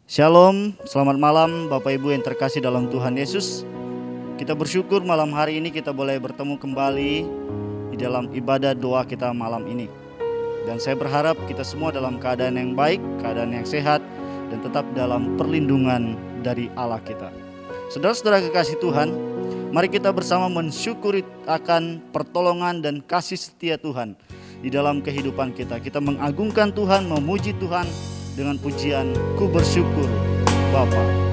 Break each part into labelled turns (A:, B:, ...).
A: Shalom, selamat malam Bapak Ibu yang terkasih dalam Tuhan Yesus. Kita bersyukur malam hari ini kita boleh bertemu kembali di dalam ibadah doa kita malam ini. Dan saya berharap kita semua dalam keadaan yang baik, keadaan yang sehat, dan tetap dalam perlindungan dari Allah kita. Saudara-saudara kekasih Tuhan, mari kita bersama mensyukuri akan pertolongan dan kasih setia Tuhan di dalam kehidupan kita. Kita mengagungkan Tuhan, memuji Tuhan dengan pujian ku bersyukur Bapa.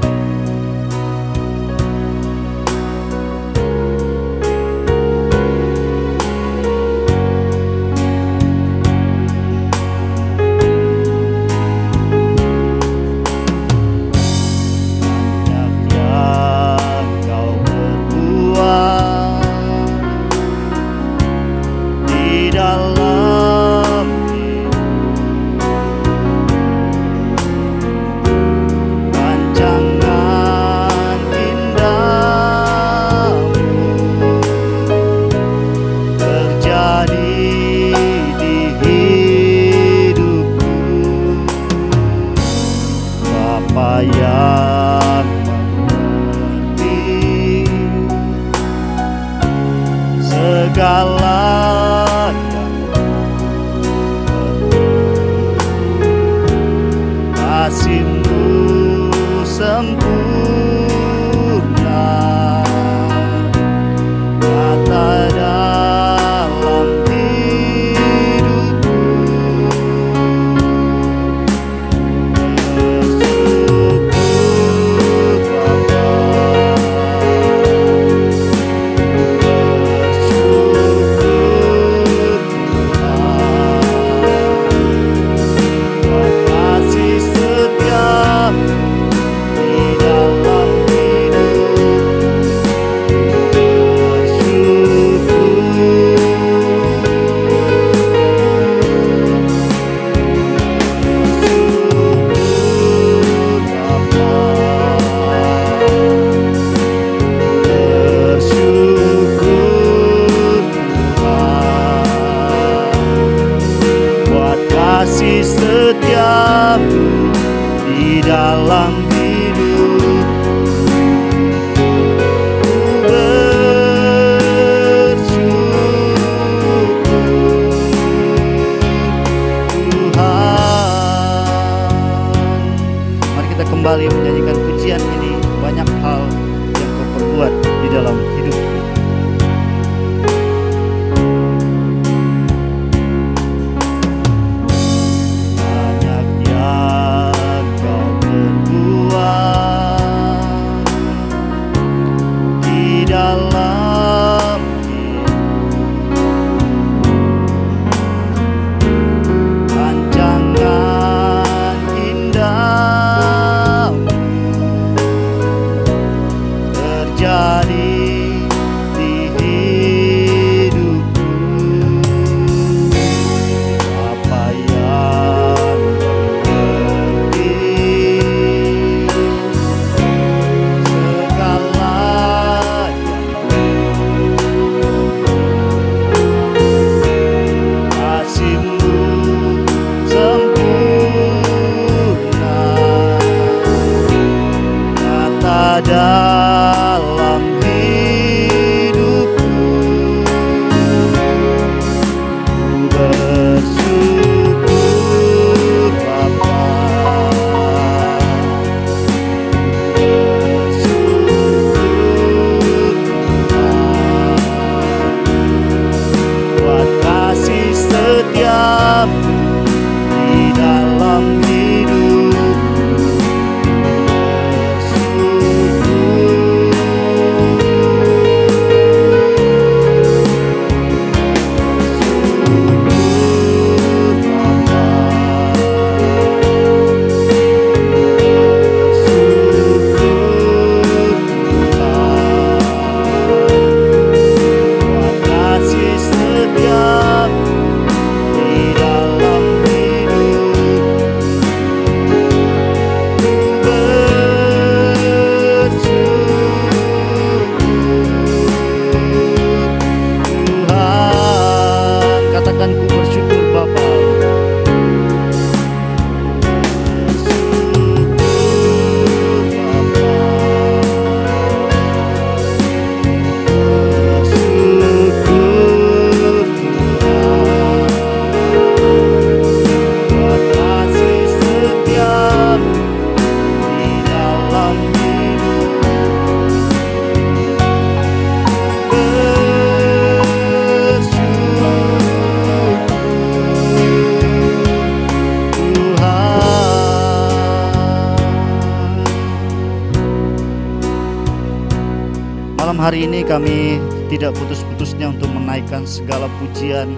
A: hari ini kami tidak putus-putusnya untuk menaikkan segala pujian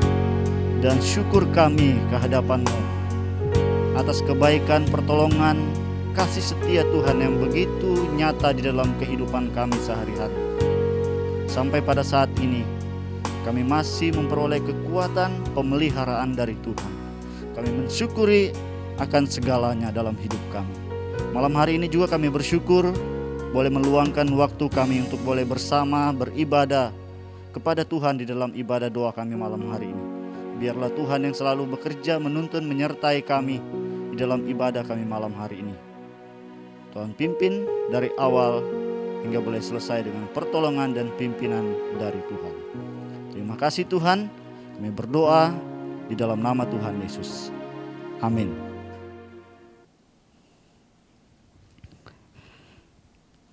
A: dan syukur kami ke hadapan-Mu atas kebaikan, pertolongan, kasih setia Tuhan yang begitu nyata di dalam kehidupan kami sehari-hari. Sampai pada saat ini kami masih memperoleh kekuatan pemeliharaan dari Tuhan. Kami mensyukuri akan segalanya dalam hidup kami. Malam hari ini juga kami bersyukur boleh meluangkan waktu kami untuk boleh bersama beribadah kepada Tuhan di dalam ibadah doa kami malam hari ini. Biarlah Tuhan yang selalu bekerja, menuntun, menyertai kami di dalam ibadah kami malam hari ini. Tuhan pimpin dari awal hingga boleh selesai dengan pertolongan dan pimpinan dari Tuhan. Terima kasih Tuhan, kami berdoa di dalam nama Tuhan Yesus. Amin.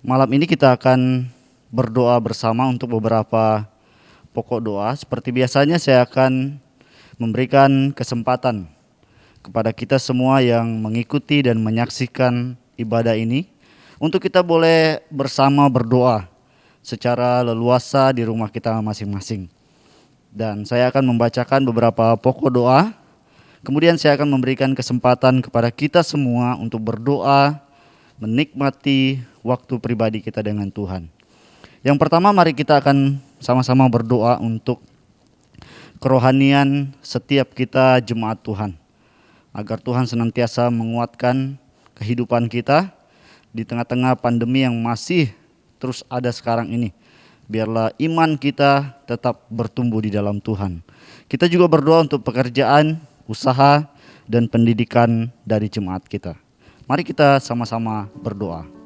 A: Malam ini kita akan berdoa bersama untuk beberapa pokok doa. Seperti biasanya saya akan memberikan kesempatan kepada kita semua yang mengikuti dan menyaksikan ibadah ini untuk kita boleh bersama berdoa secara leluasa di rumah kita masing-masing. Dan saya akan membacakan beberapa pokok doa. Kemudian saya akan memberikan kesempatan kepada kita semua untuk berdoa, menikmati waktu pribadi kita dengan Tuhan. Yang pertama, mari kita akan sama-sama berdoa untuk kerohanian setiap kita jemaat Tuhan. Agar Tuhan senantiasa menguatkan kehidupan kita di tengah-tengah pandemi yang masih terus ada sekarang ini. Biarlah iman kita tetap bertumbuh di dalam Tuhan. Kita juga berdoa untuk pekerjaan, usaha, dan pendidikan dari jemaat kita. Mari kita sama-sama berdoa.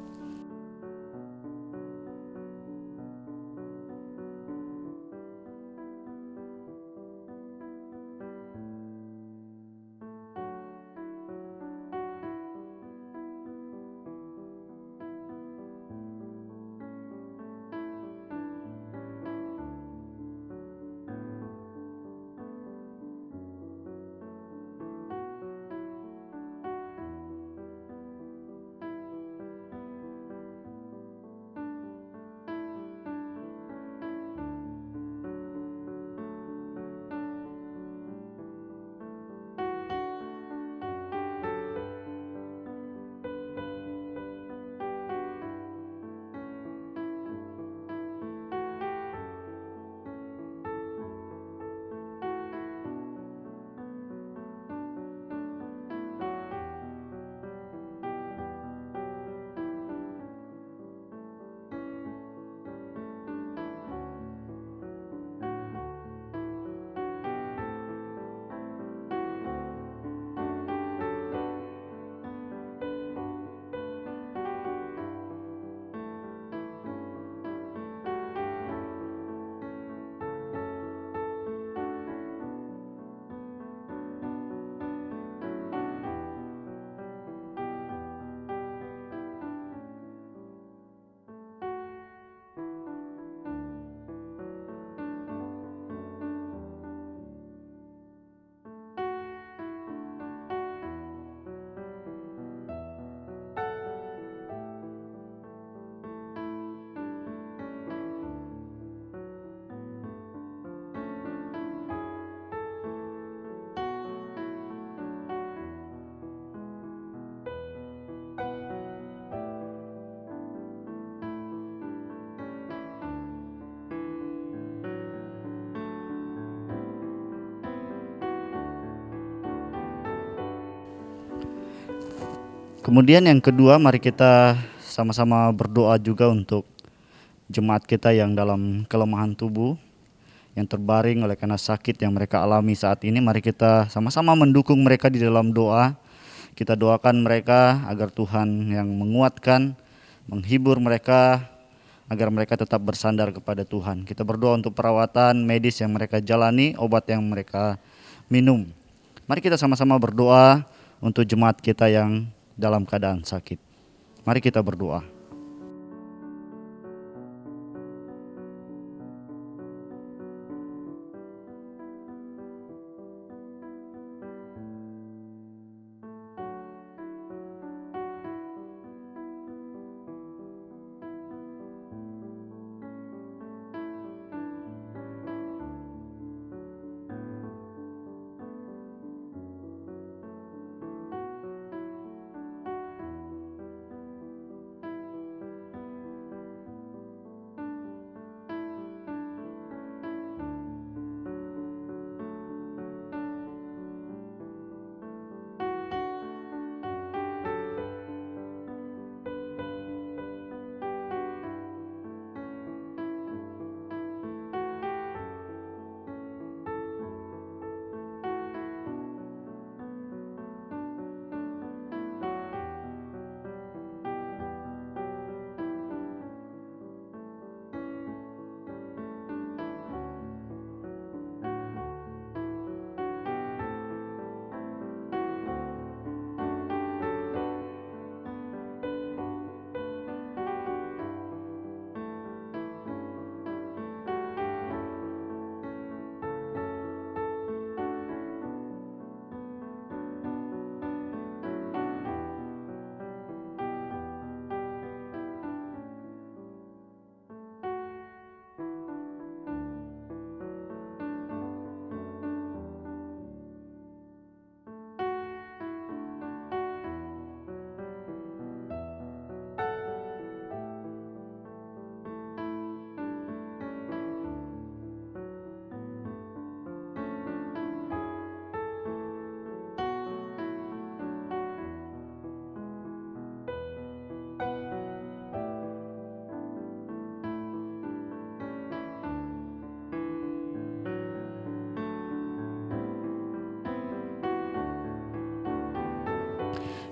A: Kemudian yang kedua, mari kita sama-sama berdoa juga untuk jemaat kita yang dalam kelemahan tubuh, yang terbaring oleh karena sakit yang mereka alami saat ini. Mari kita sama-sama mendukung mereka di dalam doa. Kita doakan mereka agar Tuhan yang menguatkan, menghibur mereka, agar mereka tetap bersandar kepada Tuhan. Kita berdoa untuk perawatan medis yang mereka jalani, obat yang mereka minum. Mari kita sama-sama berdoa untuk jemaat kita yang dalam keadaan sakit. Mari kita berdoa.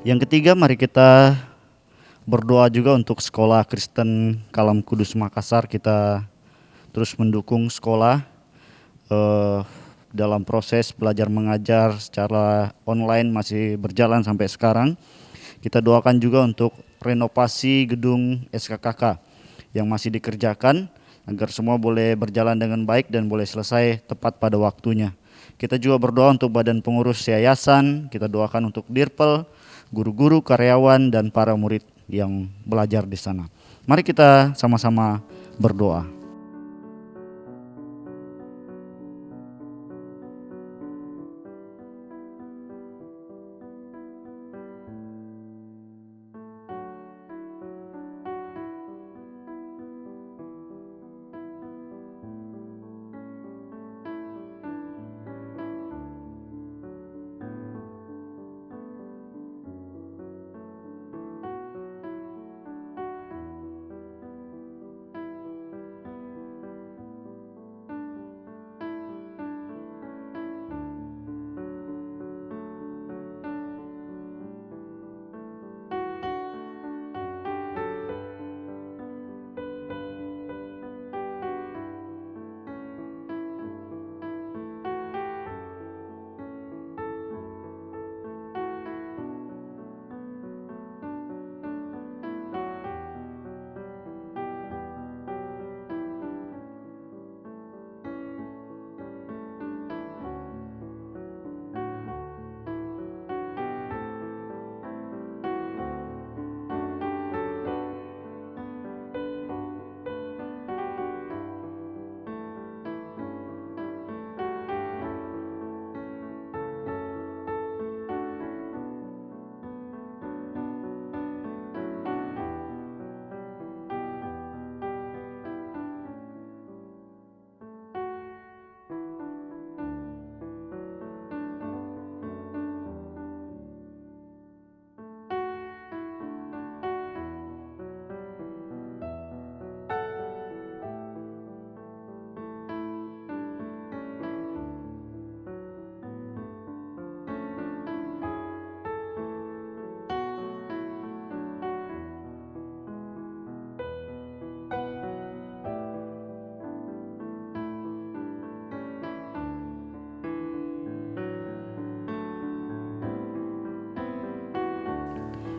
A: Yang ketiga, mari kita berdoa juga untuk Sekolah Kristen Kalam Kudus Makassar. Kita terus mendukung sekolah eh, dalam proses belajar mengajar secara online masih berjalan sampai sekarang. Kita doakan juga untuk renovasi gedung SKKK yang masih dikerjakan agar semua boleh berjalan dengan baik dan boleh selesai tepat pada waktunya. Kita juga berdoa untuk badan pengurus yayasan, kita doakan untuk Dirpel, guru-guru, karyawan, dan para murid yang belajar di sana. Mari kita sama-sama berdoa.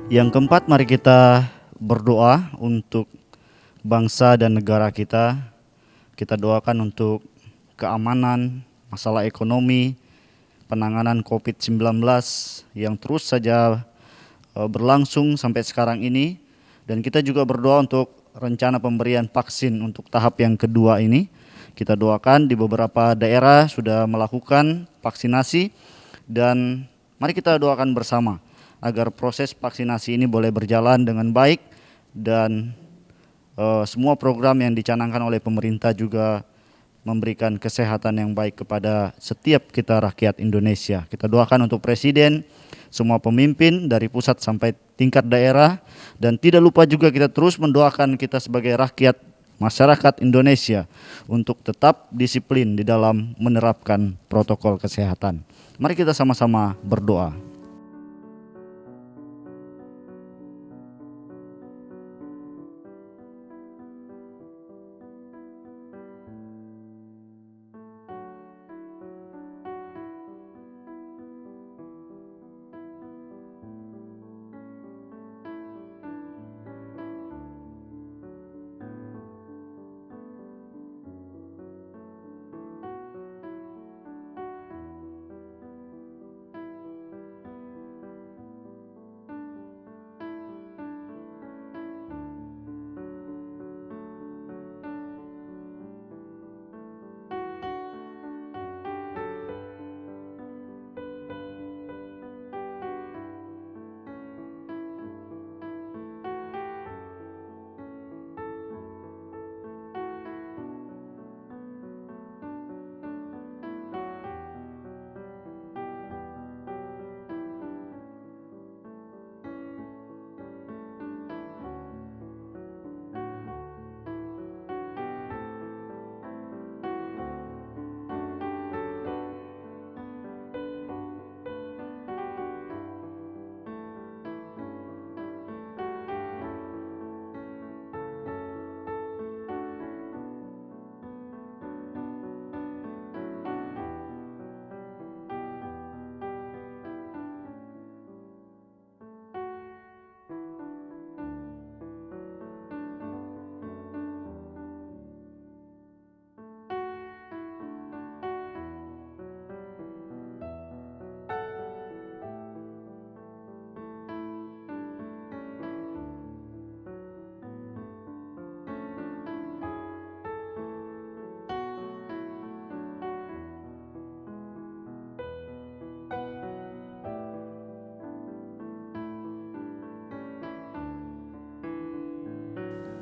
A: Yang keempat, mari kita berdoa untuk bangsa dan negara kita. Kita doakan untuk keamanan, masalah ekonomi, penanganan COVID-19 yang terus saja berlangsung sampai sekarang ini. Dan kita juga berdoa untuk rencana pemberian vaksin untuk tahap yang kedua ini. Kita doakan di beberapa daerah sudah melakukan vaksinasi dan mari kita doakan bersama agar proses vaksinasi ini boleh berjalan dengan baik dan semua program yang dicanangkan oleh pemerintah juga memberikan kesehatan yang baik kepada setiap kita rakyat Indonesia. Kita doakan untuk presiden, semua pemimpin dari pusat sampai tingkat daerah, dan tidak lupa juga kita terus mendoakan kita sebagai rakyat masyarakat Indonesia untuk tetap disiplin di dalam menerapkan protokol kesehatan. Mari kita sama-sama berdoa.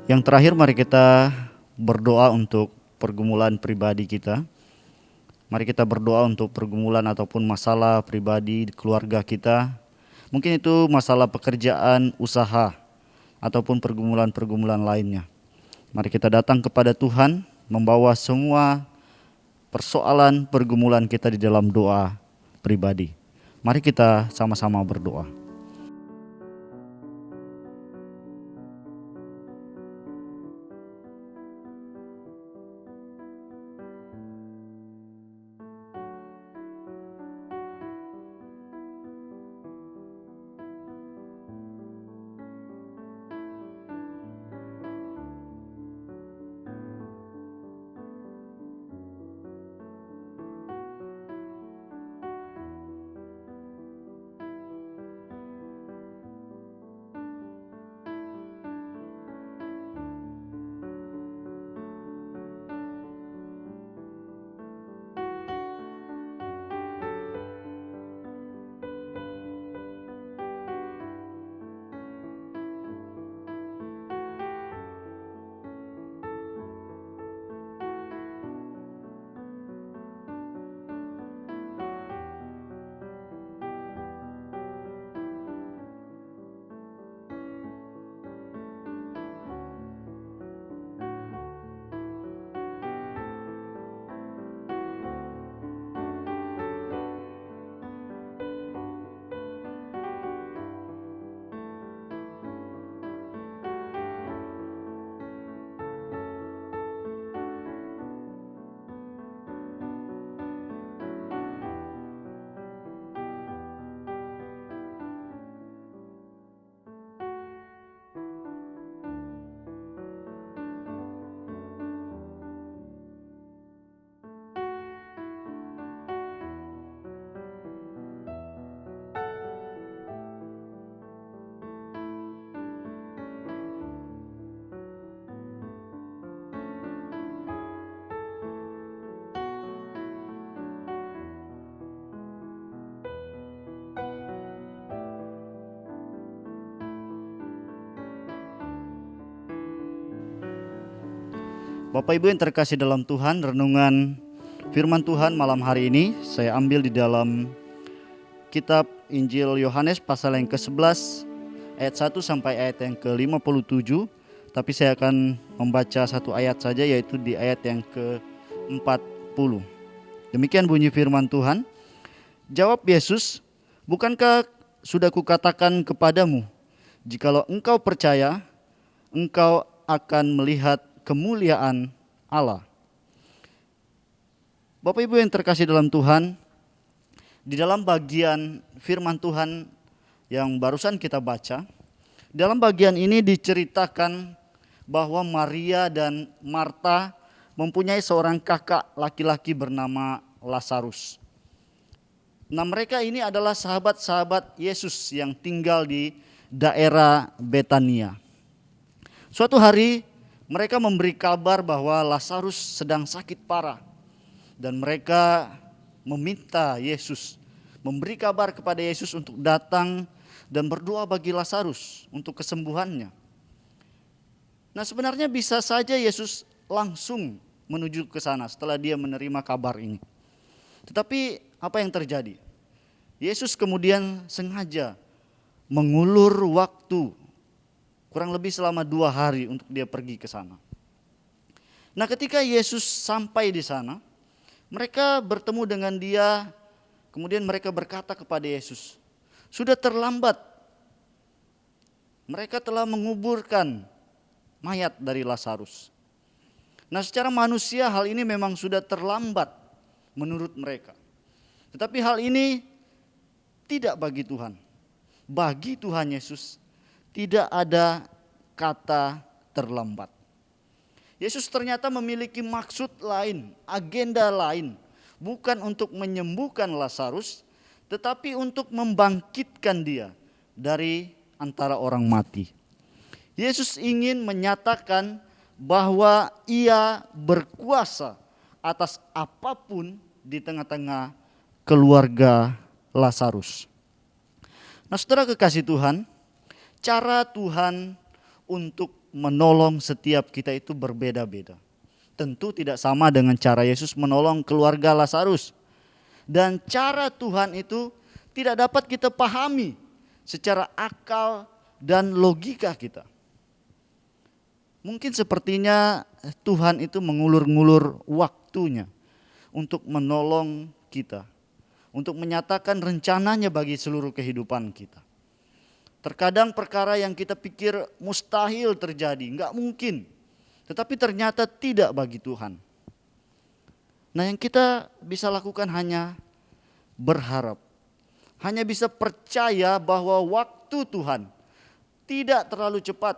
A: Yang terakhir, mari kita berdoa untuk pergumulan pribadi kita. Mari kita berdoa untuk pergumulan ataupun masalah pribadi di keluarga kita. Mungkin itu masalah pekerjaan, usaha, ataupun pergumulan-pergumulan lainnya. Mari kita datang kepada Tuhan, membawa semua persoalan pergumulan kita di dalam doa pribadi. Mari kita sama-sama berdoa. Bapak Ibu yang terkasih dalam Tuhan, renungan firman Tuhan malam hari ini saya ambil di dalam kitab Injil Yohanes pasal yang ke-11 ayat 1 sampai ayat yang ke-57. Tapi saya akan membaca satu ayat saja, yaitu di ayat yang ke-40. Demikian bunyi firman Tuhan. Jawab Yesus, "Bukankah sudah kukatakan kepadamu, jikalau engkau percaya, engkau akan melihat kemuliaan Allah." Bapak Ibu yang terkasih dalam Tuhan, di dalam bagian firman Tuhan yang barusan kita baca, dalam bagian ini diceritakan bahwa Maria dan Marta mempunyai seorang kakak laki-laki bernama Lazarus. Nah, mereka ini adalah sahabat-sahabat Yesus yang tinggal di daerah Betania. Suatu hari mereka memberi kabar bahwa Lazarus sedang sakit parah, dan mereka meminta Yesus, memberi kabar kepada Yesus untuk datang dan berdoa bagi Lazarus untuk kesembuhannya. Nah, sebenarnya bisa saja Yesus langsung menuju ke sana setelah dia menerima kabar ini. Tetapi apa yang terjadi? Yesus kemudian sengaja mengulur waktu kurang lebih selama 2 hari untuk dia pergi ke sana. Nah, ketika Yesus sampai di sana, mereka bertemu dengan dia, kemudian mereka berkata kepada Yesus, "Sudah terlambat. Mereka telah menguburkan mayat dari Lazarus." Nah, secara manusia hal ini memang sudah terlambat menurut mereka. Tetapi hal ini tidak bagi Tuhan. Bagi Tuhan Yesus tidak ada kata terlambat. Yesus ternyata memiliki maksud lain, agenda lain, bukan untuk menyembuhkan Lazarus, tetapi untuk membangkitkan dia dari antara orang mati. Yesus ingin menyatakan bahwa ia berkuasa atas apapun di tengah-tengah keluarga Lazarus. Nah, saudara kekasih Tuhan, cara Tuhan untuk menolong setiap kita itu berbeda-beda. Tentu tidak sama dengan cara Yesus menolong keluarga Lazarus. Dan cara Tuhan itu tidak dapat kita pahami secara akal dan logika kita. Mungkin sepertinya Tuhan itu mengulur-ngulur waktunya untuk menolong kita, untuk menyatakan rencananya bagi seluruh kehidupan kita. Terkadang perkara yang kita pikir mustahil terjadi, enggak mungkin. Tetapi ternyata tidak bagi Tuhan. Nah, yang kita bisa lakukan hanya berharap. Hanya bisa percaya bahwa waktu Tuhan tidak terlalu cepat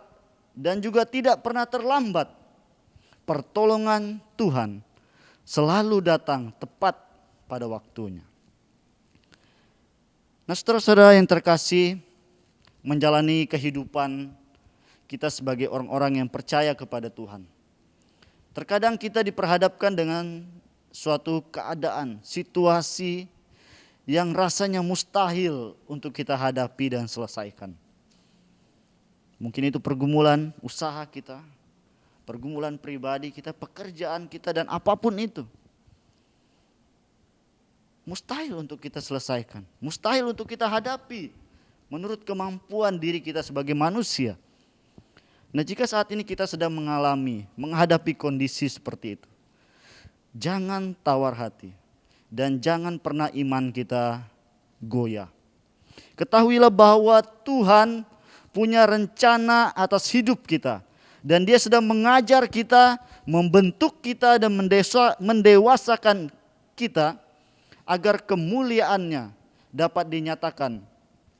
A: dan juga tidak pernah terlambat. Pertolongan Tuhan selalu datang tepat pada waktunya. Nah, saudara-saudara yang terkasih, menjalani kehidupan kita sebagai orang-orang yang percaya kepada Tuhan. Terkadang kita diperhadapkan dengan suatu keadaan, situasi yang rasanya mustahil untuk kita hadapi dan selesaikan. Mungkin itu pergumulan usaha kita, pergumulan pribadi kita, pekerjaan kita, dan apapun itu. Mustahil untuk kita selesaikan, mustahil untuk kita hadapi menurut kemampuan diri kita sebagai manusia. Nah, jika saat ini kita sedang menghadapi kondisi seperti itu, jangan tawar hati dan jangan pernah iman kita goyah. Ketahuilah bahwa Tuhan punya rencana atas hidup kita dan Dia sedang mengajar kita, membentuk kita dan mendewasakan kita agar kemuliaannya dapat dinyatakan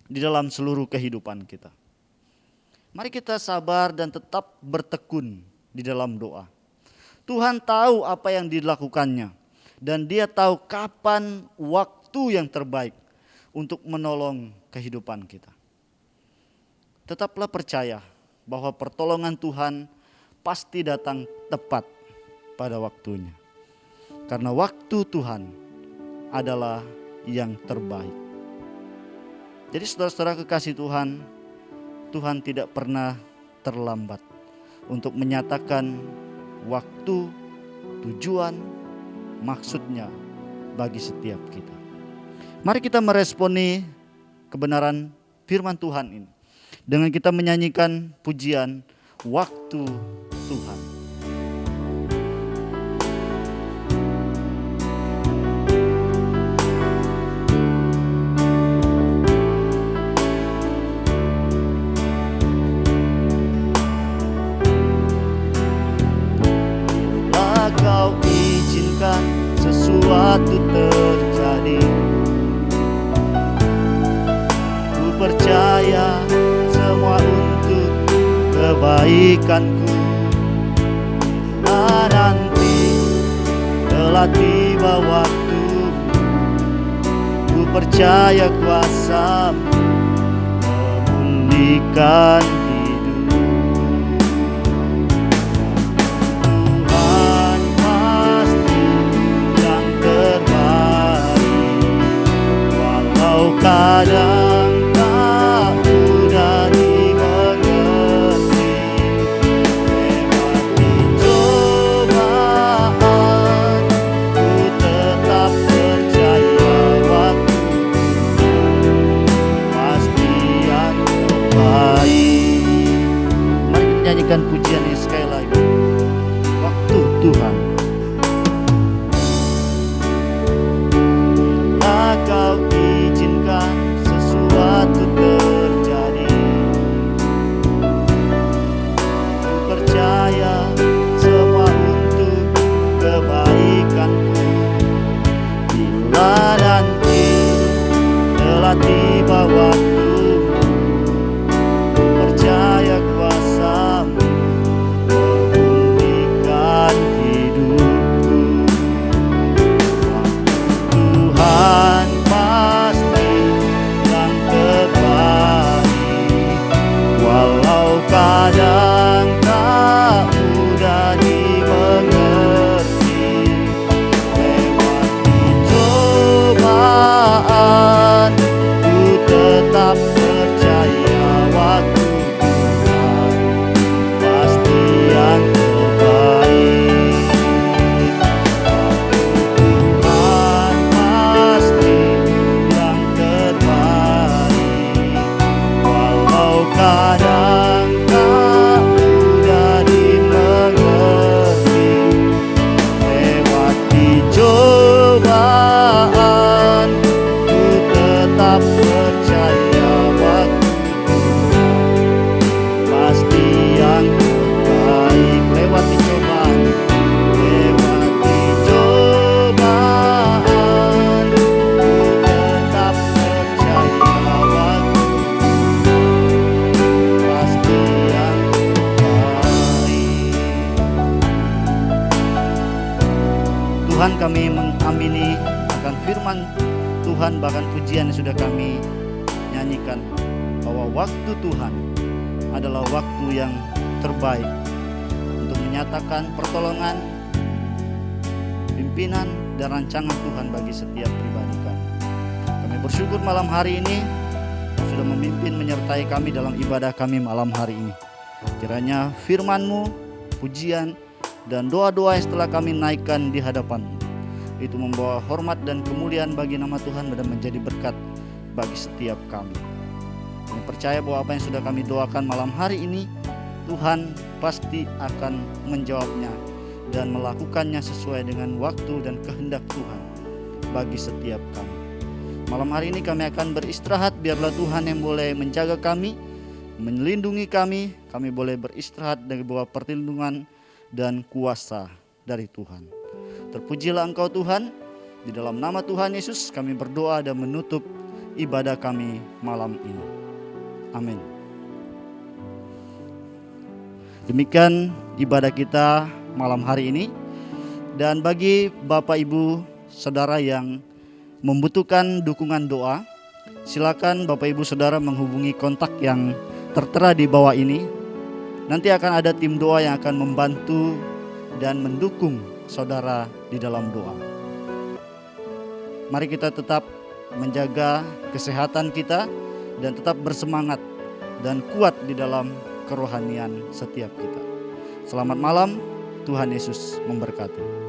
A: di dalam seluruh kehidupan kita. Mari kita sabar dan tetap bertekun di dalam doa. Tuhan tahu apa yang dilakukannya dan Dia tahu kapan waktu yang terbaik untuk menolong kehidupan kita. Tetaplah percaya bahwa pertolongan Tuhan pasti datang tepat pada waktunya. Karena waktu Tuhan adalah yang terbaik. Jadi saudara-saudara kekasih Tuhan, Tuhan tidak pernah terlambat untuk menyatakan waktu, tujuan, maksudnya bagi setiap kita. Mari kita meresponi kebenaran firman Tuhan ini dengan kita menyanyikan pujian Waktu Tuhan. Kau izinkan sesuatu terjadi, ku percaya semua untuk kebaikanku. Dan nanti telah tiba waktu, ku percaya kuasa-Mu memulihkan kadang tak mudah dimengerti. Lewati cobaan, ku tetap percaya waktu pasti yang terbaik. Mari kita nyanyikan pujian ini sekali lagi. Waktu Tuhan. Kau izinkan mengamini akan firman Tuhan, bahkan pujian yang sudah kami nyanyikan, bahwa waktu Tuhan adalah waktu yang terbaik untuk menyatakan pertolongan, pimpinan, dan rancangan Tuhan bagi setiap pribadi kami. Kami bersyukur malam hari ini sudah memimpin menyertai kami dalam ibadah kami malam hari ini. Kiranya firman-Mu, pujian, dan doa-doa yang setelah kami naikkan di hadapan-Mu itu membawa hormat dan kemuliaan bagi nama Tuhan dan menjadi berkat bagi setiap kami. Kami percaya bahwa apa yang sudah kami doakan malam hari ini, Tuhan pasti akan menjawabnya dan melakukannya sesuai dengan waktu dan kehendak Tuhan bagi setiap kami. Malam hari ini kami akan beristirahat, biarlah Tuhan yang boleh menjaga kami, melindungi kami boleh beristirahat dari bawah perlindungan dan kuasa dari Tuhan. Terpujilah Engkau Tuhan, di dalam nama Tuhan Yesus kami berdoa dan menutup ibadah kami malam ini. Amin. Demikian ibadah kita malam hari ini. Dan bagi Bapak Ibu Saudara yang membutuhkan dukungan doa, silakan Bapak Ibu Saudara menghubungi kontak yang tertera di bawah ini. Nanti akan ada tim doa yang akan membantu dan mendukung saudara di dalam doa. Mari kita tetap menjaga kesehatan kita dan tetap bersemangat dan kuat di dalam kerohanian setiap kita. Selamat malam, Tuhan Yesus memberkati.